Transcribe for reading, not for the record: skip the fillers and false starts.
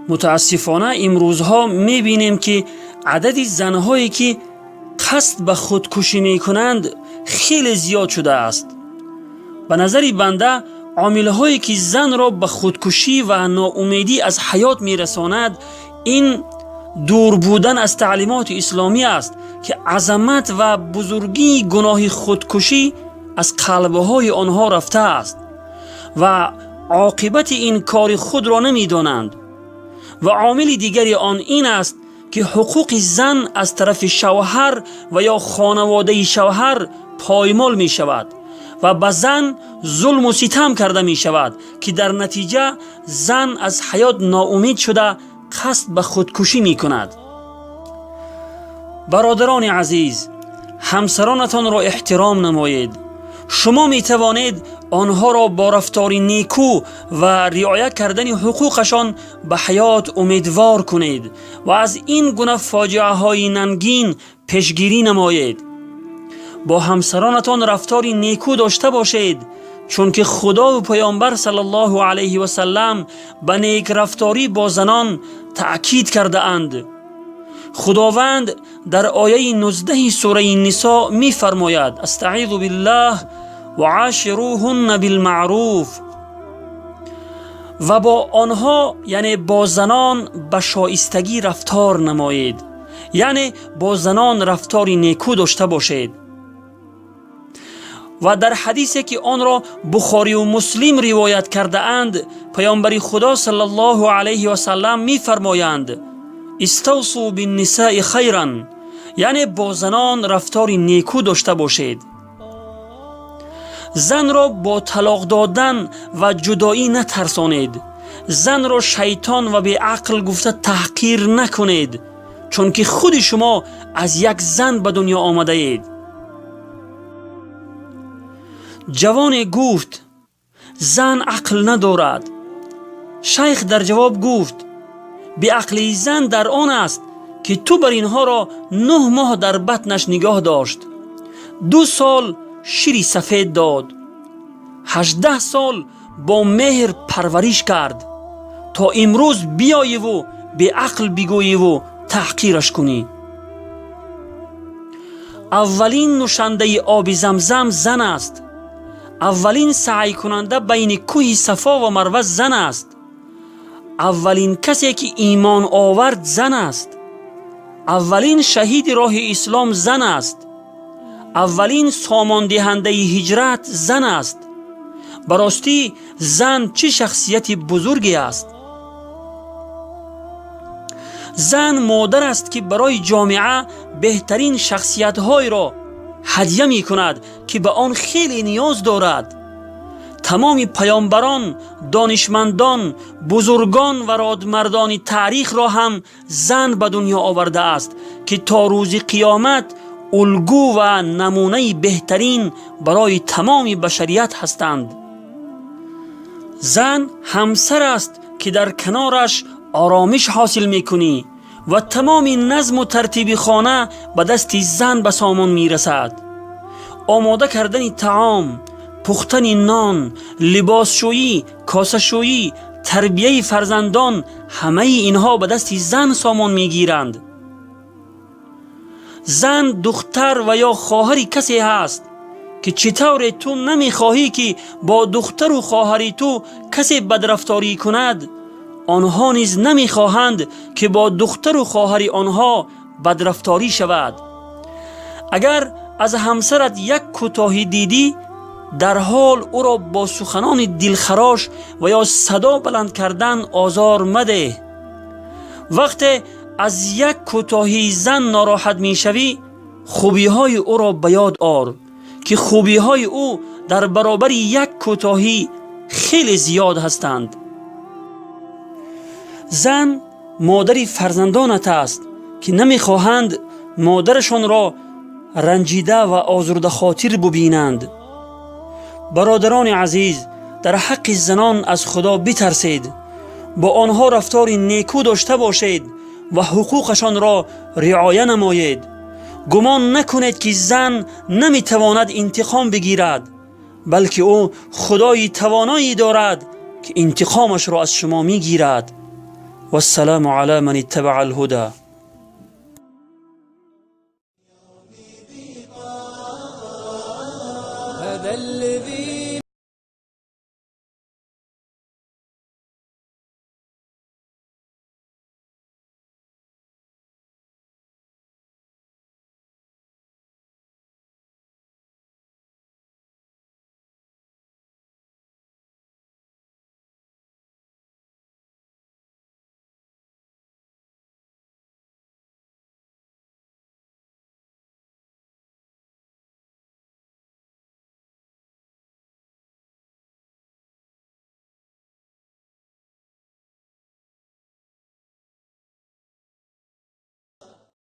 متاسفانه امروزها میبینیم که عدد زنهایی که قصد به خودکشی میکنند خیلی زیاد شده است. به نظر بنده عاملهایی که زن را به خودکشی و ناامیدی از حیات میرساند این دور بودن از تعلیمات اسلامی است که عظمت و بزرگی گناه خودکشی از قلبهای آنها رفته است و عاقبت این کار خود را نمیدانند. و عامل دیگری آن این است که حقوق زن از طرف شوهر و یا خانواده شوهر پایمال می شود و به زن ظلم و ستم کرده می شود که در نتیجه زن از حیات ناامید شده قصد به خودکشی می کند. برادران عزیز، همسرانتان را احترام نمایید. شما می توانید آنها را با رفتار نیکو و رعایت کردن حقوقشان به حیات امیدوار کنید و از این گونه فاجعه های ننگین پیشگیری نمایید. با همسرانتان رفتار نیکو داشته باشید، چون که خدا و پیامبر صلی الله علیه و سلم به نیک رفتاری با زنان تأکید کرده اند. خداوند در آیه 19 سوره نساء می فرماید: استعیذ بالله و عاشروهن بالمعروف، و با آنها یعنی با زنان به شایستگی رفتار نمایید، یعنی با زنان رفتار نیکو داشته باشید. و در حدیثی که آن را بخاری و مسلم روایت کرده اند، پیامبر خدا صلی الله علیه و سلم می فرمایند: استوصوا بالنساء خیرا، یعنی با زنان رفتار نیکو داشته باشید. زن را با طلاق دادن و جدایی نترسانید. زن را شیطان و به عقل گفته تحقیر نکنید، چون که خود شما از یک زن به دنیا آمده اید. جوان گفت: زن عقل ندارد. شیخ در جواب گفت: بی عقلی زن در آن است که تو بر اینها را 9 ماه در بطنش نگاه داشت، 2 سال شیری سفید داد، 18 سال با مهر پرورش کرد تا امروز بیایی و به عقل بگویی و تحقیرش کنی. اولین نوشنده آب زمزم زن است. اولین سعی کننده بین کوه صفا و مروه زن است. اولین کسی که ایمان آورد زن است. اولین شهید راه اسلام زن است. اولین سامان دهنده هجرت زن است. براستی زن چه شخصیت بزرگی است. زن مادر است که برای جامعه بهترین شخصیت‌های را هدیه می کند که به آن خیلی نیاز دارد. تمام پیامبران، دانشمندان، بزرگان و رادمردان تاریخ را هم زن به دنیا آورده است که تا روز قیامت الگو و نمونه بهترین برای تمام بشریت هستند. زن همسر است که در کنارش آرامش حاصل میکنی و تمام نظم و ترتیب خانه به دست زن به سامان میرسد. آماده کردن طعام، پختن نان، لباسشویی، کاسه‌شویی، تربیه فرزندان، همه اینها به دست زن سامان میگیرند. زن دختر و یا خواهر کسی هست که چطور تو نمیخواهی که با دختر و خواهر تو کسی بدرفتاری کند، آنها نیز نمیخواهند که با دختر و خواهر آنها بدرفتاری شود. اگر از همسرت یک کوتاهی دیدی، در حال او را با سخنان دلخراش و یا صدا بلند کردن آزار مده. وقتی از یک کوتاهی زن ناراحت میشوی، خوبی‌های او را به یاد آر که خوبی‌های او در برابر یک کوتاهی خیلی زیاد هستند. زن مادر فرزندانت است که نمیخواهند مادرشان را رنجیده و آزرده خاطر ببینند. برادران عزیز، در حق زنان از خدا بترسید، با آنها رفتار نیکو داشته باشید و حقوقشان را رعایت نمایید. گمان نکنید که زن نمیتواند انتقام بگیرد، بلکه او خدای توانایی دارد که انتقامش را از شما میگیرد. والسلام علی من اتبع الهدى.